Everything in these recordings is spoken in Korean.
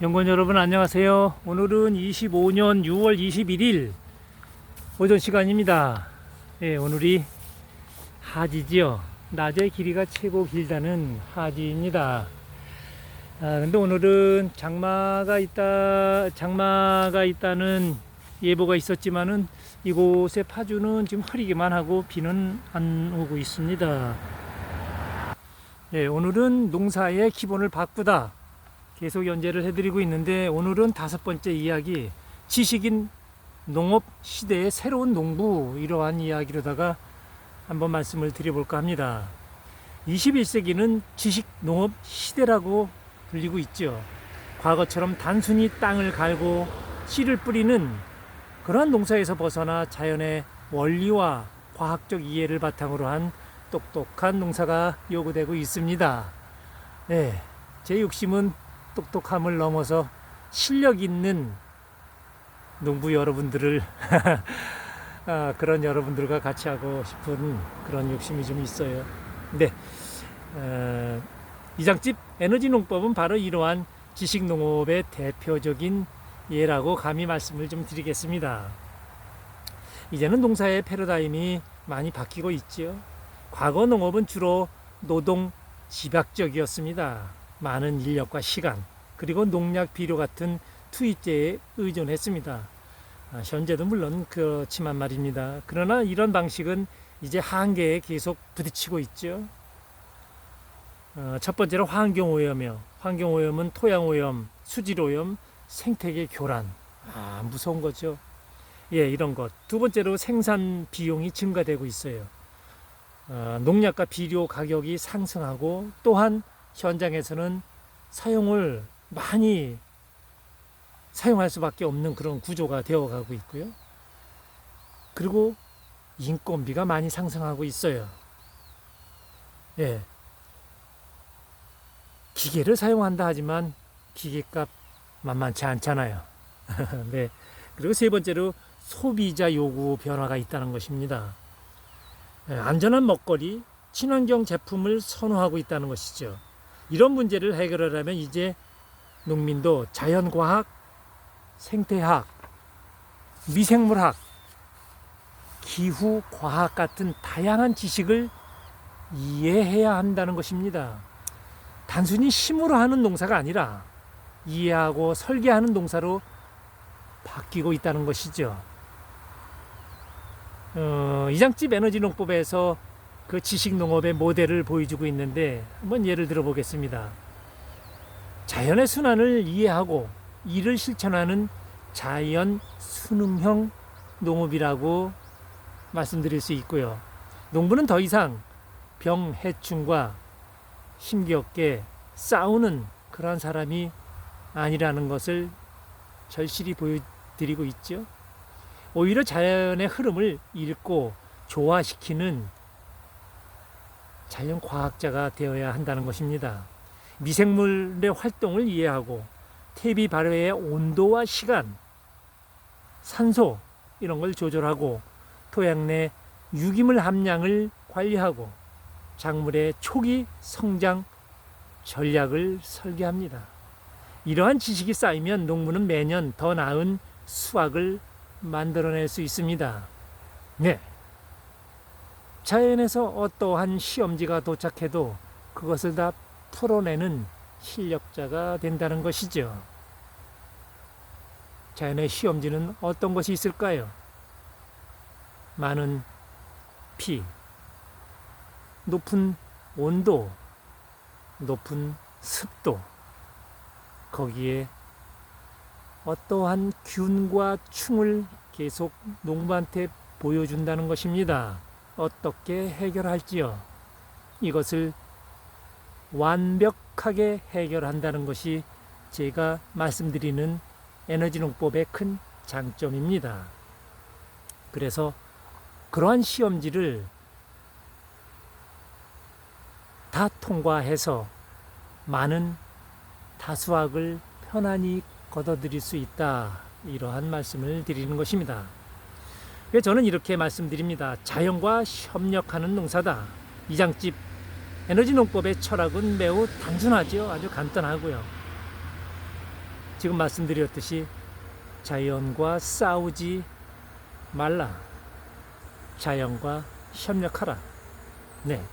연구원 여러분 안녕하세요. 오늘은 25년 6월 21일 오전 시간입니다. 예, 오늘이 하지지요. 낮의 길이가 최고 길다는 하지입니다. 근데 오늘은 장마가 있다는 예보가 있었지만은 이곳의 파주는 지금 흐리기만 하고 비는 안 오고 있습니다. 예, 오늘은 농사의 기본을 바꾸다. 계속 연재를 해드리고 있는데 오늘은 5번째 이야기, 지식인 농업 시대의 새로운 농부, 이러한 이야기로다가 한번 말씀을 드려볼까 합니다. 21세기는 지식 농업 시대라고 불리고 있죠. 과거처럼 단순히 땅을 갈고 씨를 뿌리는 그러한 농사에서 벗어나 자연의 원리와 과학적 이해를 바탕으로 한 똑똑한 농사가 요구되고 있습니다. 네, 제 욕심은 똑똑함을 넘어서 실력 있는 농부 여러분들을 그런 여러분들과 같이 하고 싶은 그런 욕심이 좀 있어요. 네, 이장집 에너지 농법은 바로 이러한 지식 농업의 대표적인 예라고 감히 말씀을 좀 드리겠습니다. 이제는 농사의 패러다임이 많이 바뀌고 있죠. 과거 농업은 주로 노동 집약적이었습니다. 많은 인력과 시간, 그리고 농약, 비료 같은 투입제에 의존했습니다. 현재도 물론 그렇지만 말입니다. 그러나 이런 방식은 이제 한계에 계속 부딪히고 있죠. 첫 번째로 환경오염이요. 환경오염은 토양오염, 수질오염, 생태계 교란. 무서운 거죠. 예, 이런 것. 두 번째로 생산 비용이 증가되고 있어요. 농약과 비료 가격이 상승하고, 또한 현장에서는 사용을 많이 사용할 수밖에 없는 그런 구조가 되어가고 있고요. 그리고 인건비가 많이 상승하고 있어요. 예. 기계를 사용한다 하지만 기계값 만만치 않잖아요. 네. 그리고 세 번째로 소비자 요구 변화가 있다는 것입니다. 예, 안전한 먹거리, 친환경 제품을 선호하고 있다는 것이죠. 이런 문제를 해결하려면 이제 농민도 자연과학, 생태학, 미생물학, 기후과학 같은 다양한 지식을 이해해야 한다는 것입니다. 단순히 힘으로 하는 농사가 아니라 이해하고 설계하는 농사로 바뀌고 있다는 것이죠. 이장집 에너지 농법에서 그 지식 농업의 모델을 보여주고 있는데 한번 예를 들어 보겠습니다. 자연의 순환을 이해하고 이를 실천하는 자연 순응형 농업이라고 말씀드릴 수 있고요. 농부는 더 이상 병, 해충과 힘겹게 싸우는 그런 사람이 아니라는 것을 절실히 보여드리고 있죠. 오히려 자연의 흐름을 읽고 조화시키는 자연과학자가 되어야 한다는 것입니다. 미생물의 활동을 이해하고 퇴비 발효의 온도와 시간, 산소 이런 걸 조절하고 토양 내 유기물 함량을 관리하고 작물의 초기 성장 전략을 설계합니다. 이러한 지식이 쌓이면 농부는 매년 더 나은 수확을 만들어낼 수 있습니다. 네. 자연에서 어떠한 시험지가 도착해도 그것을 다 풀어내는 실력자가 된다는 것이죠. 자연의 시험지는 어떤 것이 있을까요? 많은 피, 높은 온도, 높은 습도, 거기에 어떠한 균과 충을 계속 농부한테 보여준다는 것입니다. 어떻게 해결할지요. 이것을 완벽하게 해결한다는 것이 제가 말씀드리는 에너지 농법의 큰 장점입니다. 그래서 그러한 시험지를 다 통과해서 많은 다수확을 편안히 거둬들일 수 있다. 이러한 말씀을 드리는 것입니다. 저는 이렇게 말씀드립니다. 자연과 협력하는 농사다. 이장집 에너지 농법의 철학은 매우 단순하죠. 아주 간단하고요. 지금 말씀드렸듯이 자연과 싸우지 말라. 자연과 협력하라. 네.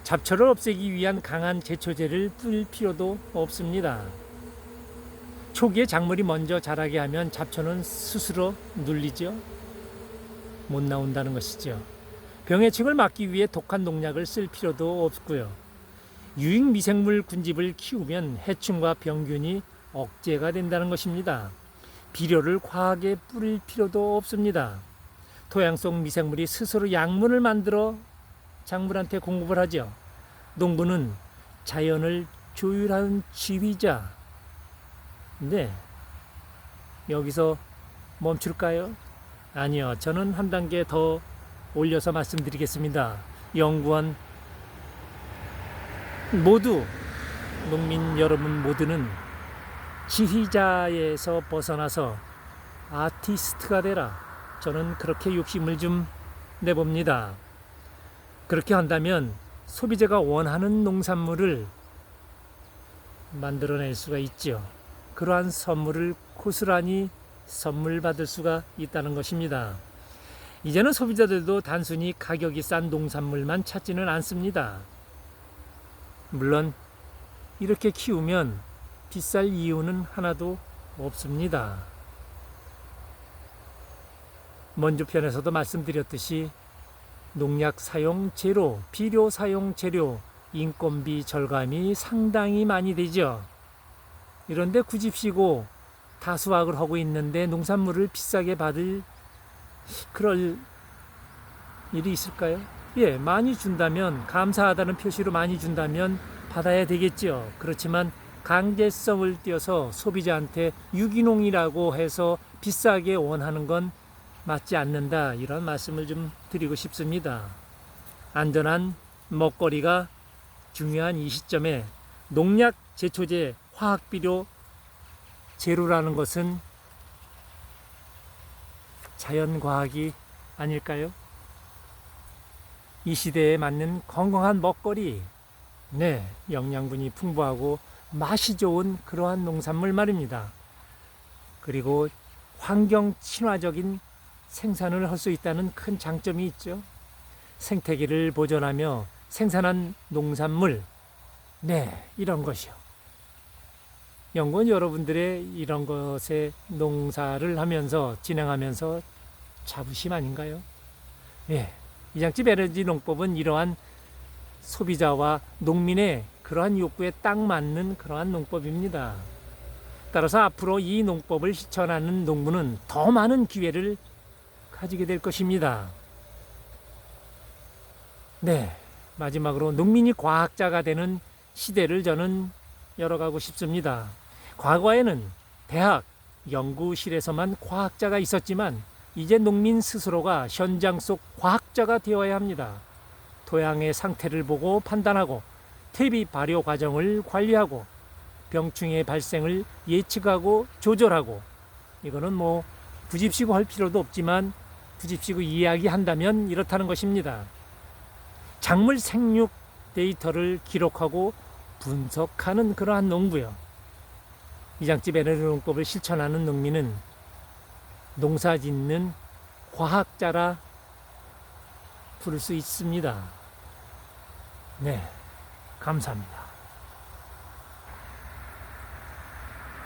잡초를 없애기 위한 강한 제초제를 뿌릴 필요도 없습니다. 초기에 작물이 먼저 자라게 하면 잡초는 스스로 눌리죠. 못 나온다는 것이죠. 병해충을 막기 위해 독한 농약을 쓸 필요도 없고요. 유익 미생물 군집을 키우면 해충과 병균이 억제가 된다는 것입니다. 비료를 과하게 뿌릴 필요도 없습니다. 토양 속 미생물이 스스로 약물을 만들어 작물한테 공급을 하죠. 농부는 자연을 조율하는 지휘자. 네, 여기서 멈출까요? 아니요, 저는 한 단계 더 올려서 말씀드리겠습니다. 연구원 모두, 농민 여러분 모두는 지휘자에서 벗어나서 아티스트가 되라. 저는 그렇게 욕심을 좀 내봅니다. 그렇게 한다면 소비자가 원하는 농산물을 만들어낼 수가 있죠. 그러한 선물을 고스란히 선물 받을 수가 있다는 것입니다. 이제는 소비자들도 단순히 가격이 싼 농산물만 찾지는 않습니다. 물론 이렇게 키우면 비쌀 이유는 하나도 없습니다. 먼저 편에서도 말씀드렸듯이 농약 사용 제로, 비료 사용 제로, 인건비 절감이 상당히 많이 되죠. 이런데 굳이시고 다수확을 하고 있는데 농산물을 비싸게 받을 그럴 일이 있을까요? 예, 많이 준다면, 감사하다는 표시로 많이 준다면 받아야 되겠죠. 그렇지만 강제성을 띄어서 소비자한테 유기농이라고 해서 비싸게 원하는 건 맞지 않는다. 이런 말씀을 좀 드리고 싶습니다. 안전한 먹거리가 중요한 이 시점에 농약, 제초제, 화학비료 제로라는 것은 자연과학이 아닐까요? 이 시대에 맞는 건강한 먹거리, 네, 영양분이 풍부하고 맛이 좋은 그러한 농산물 말입니다. 그리고 환경 친화적인 생산을 할 수 있다는 큰 장점이 있죠. 생태계를 보존하며 생산한 농산물, 네, 이런 것이요. 연구원 여러분들의 이런 것에 농사를 하면서 진행하면서 자부심 아닌가요? 예, 이장집 에너지 농법은 이러한 소비자와 농민의 그러한 욕구에 딱 맞는 그러한 농법입니다. 따라서 앞으로 이 농법을 실천하는 농부는 더 많은 기회를 가지게 될 것입니다. 네, 마지막으로 농민이 과학자가 되는 시대를 저는 열어가고 싶습니다. 과거에는 대학, 연구실에서만 과학자가 있었지만 이제 농민 스스로가 현장 속 과학자가 되어야 합니다. 토양의 상태를 보고 판단하고 퇴비 발효 과정을 관리하고 병충해 발생을 예측하고 조절하고, 이거는 뭐 부집시고 할 필요도 없지만 부집시고 이야기한다면 이렇다는 것입니다. 작물 생육 데이터를 기록하고 분석하는 그러한 농부요. 이장집 에너지 농법을 실천하는 농민은 농사 짓는 과학자라 부를 수 있습니다. 네, 감사합니다.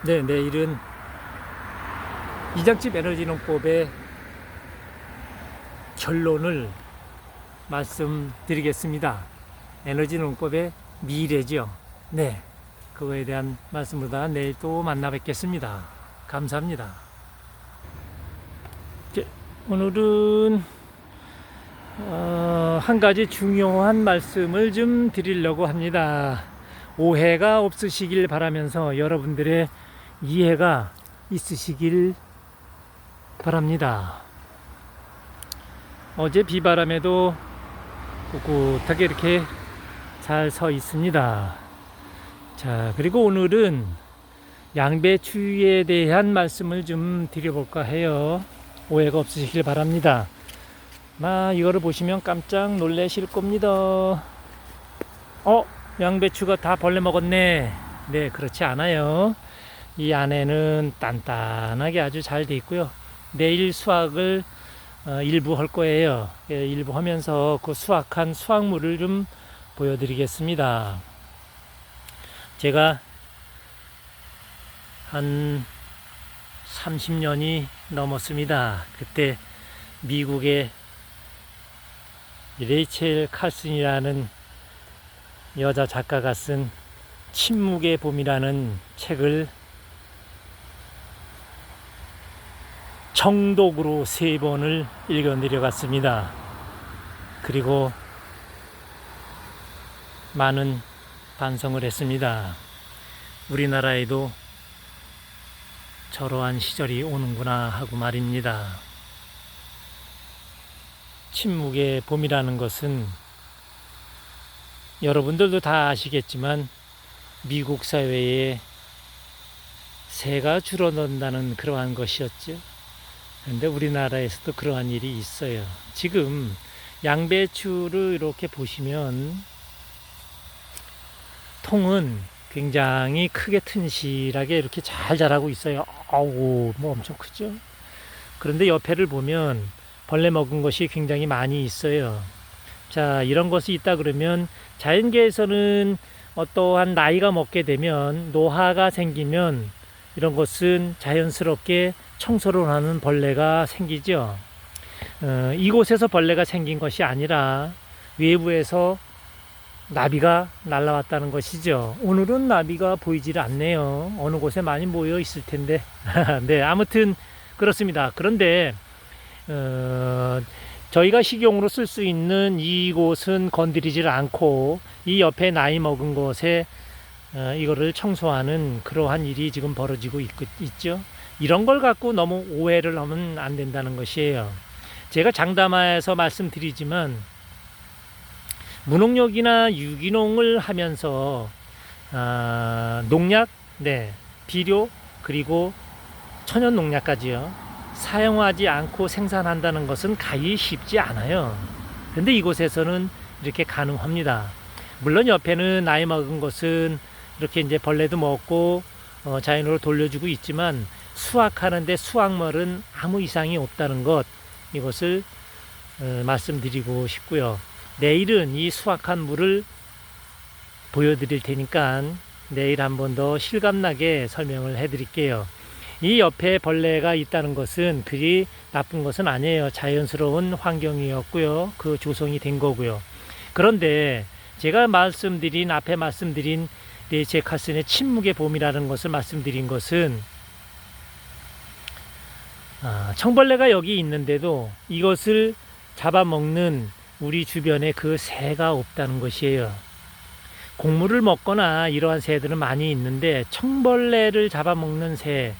네, 내일은 이장집 에너지 농법의 결론을 말씀드리겠습니다. 에너지 농법의 미래죠. 네, 그거에 대한 말씀보다 내일 또 만나 뵙겠습니다. 감사합니다. 오늘은 한 가지 중요한 말씀을 좀 드리려고 합니다. 오해가 없으시길 바라면서 여러분들의 이해가 있으시길 바랍니다. 어제 비바람에도 꿋꿋하게 이렇게 잘 서 있습니다. 자, 그리고 오늘은 양배추에 대한 말씀을 좀 드려볼까 해요. 오해가 없으시길 바랍니다. 이거를 보시면 깜짝 놀라실 겁니다. 양배추가 다 벌레 먹었네. 네, 그렇지 않아요. 이 안에는 단단하게 아주 잘 돼 있고요. 내일 수확을 일부 할 거예요. 일부 하면서 그 수확한 수확물을 좀 보여드리겠습니다. 제가 한 30년이 넘었습니다. 그때 미국의 레이첼 칼슨이라는 여자 작가가 쓴 침묵의 봄이라는 책을 정독으로 3번을 읽어 내려갔습니다. 그리고 많은 반성을 했습니다. 우리나라에도 저러한 시절이 오는구나 하고 말입니다. 침묵의 봄이라는 것은 여러분들도 다 아시겠지만 미국 사회에 새가 줄어든다는 그러한 것이었죠. 그런데 우리나라에서도 그러한 일이 있어요. 지금 양배추를 이렇게 보시면 통은 굉장히 크게 튼실하게 이렇게 잘 자라고 있어요. 아우, 뭐 엄청 크죠? 그런데 옆에를 보면 벌레 먹은 것이 굉장히 많이 있어요. 자, 이런 것이 있다 그러면 자연계에서는 어떠한 나이가 먹게 되면 노화가 생기면 이런 것은 자연스럽게 청소를 하는 벌레가 생기죠. 이곳에서 벌레가 생긴 것이 아니라 외부에서 나비가 날아왔다는 것이죠. 오늘은 나비가 보이질 않네요. 어느 곳에 많이 모여 있을 텐데. 네, 아무튼 그렇습니다. 그런데 저희가 식용으로 쓸 수 있는 이곳은 건드리질 않고 이 옆에 나이 먹은 곳에 이거를 청소하는 그러한 일이 지금 벌어지고 있죠. 이런 걸 갖고 너무 오해를 하면 안 된다는 것이에요. 제가 장담해서 말씀드리지만 무농약이나 유기농을 하면서 농약, 네, 비료 그리고 천연 농약까지요 사용하지 않고 생산한다는 것은 가히 쉽지 않아요. 그런데 이곳에서는 이렇게 가능합니다. 물론 옆에는 나이 먹은 것은 이렇게 이제 벌레도 먹고 자연으로 돌려주고 있지만 수확하는데 수확물은 아무 이상이 없다는 것, 이것을 말씀드리고 싶고요. 내일은 이 수확한 물을 보여드릴 테니까 내일 한 번 더 실감나게 설명을 해드릴게요. 이 옆에 벌레가 있다는 것은 그리 나쁜 것은 아니에요. 자연스러운 환경이었고요. 그 조성이 된 거고요. 그런데 제가 앞에 말씀드린 레이첼 칼슨의 침묵의 봄이라는 것을 말씀드린 것은 청벌레가 여기 있는데도 이것을 잡아먹는 우리 주변에 그 새가 없다는 것이에요. 곡물을 먹거나 이러한 새들은 많이 있는데 청벌레를 잡아먹는 새,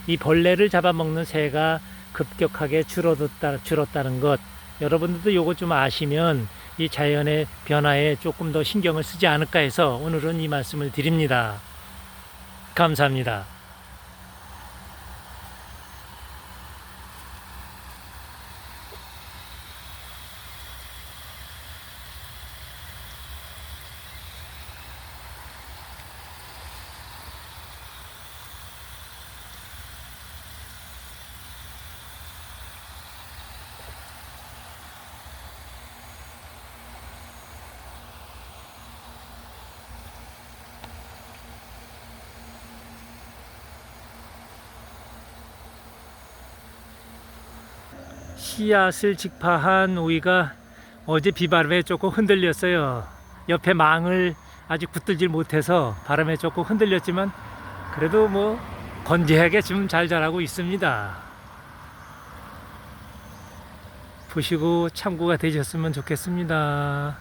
이 벌레를 잡아먹는 새가 급격하게 줄었다는 것, 여러분들도 이거 좀 아시면 이 자연의 변화에 조금 더 신경을 쓰지 않을까 해서 오늘은 이 말씀을 드립니다. 감사합니다. 씨앗을 직파한 오이가 어제 비바람에 조금 흔들렸어요. 옆에 망을 아직 붙들질 못해서 바람에 조금 흔들렸지만 그래도 뭐 건재하게 지금 잘 자라고 있습니다. 보시고 참고가 되셨으면 좋겠습니다.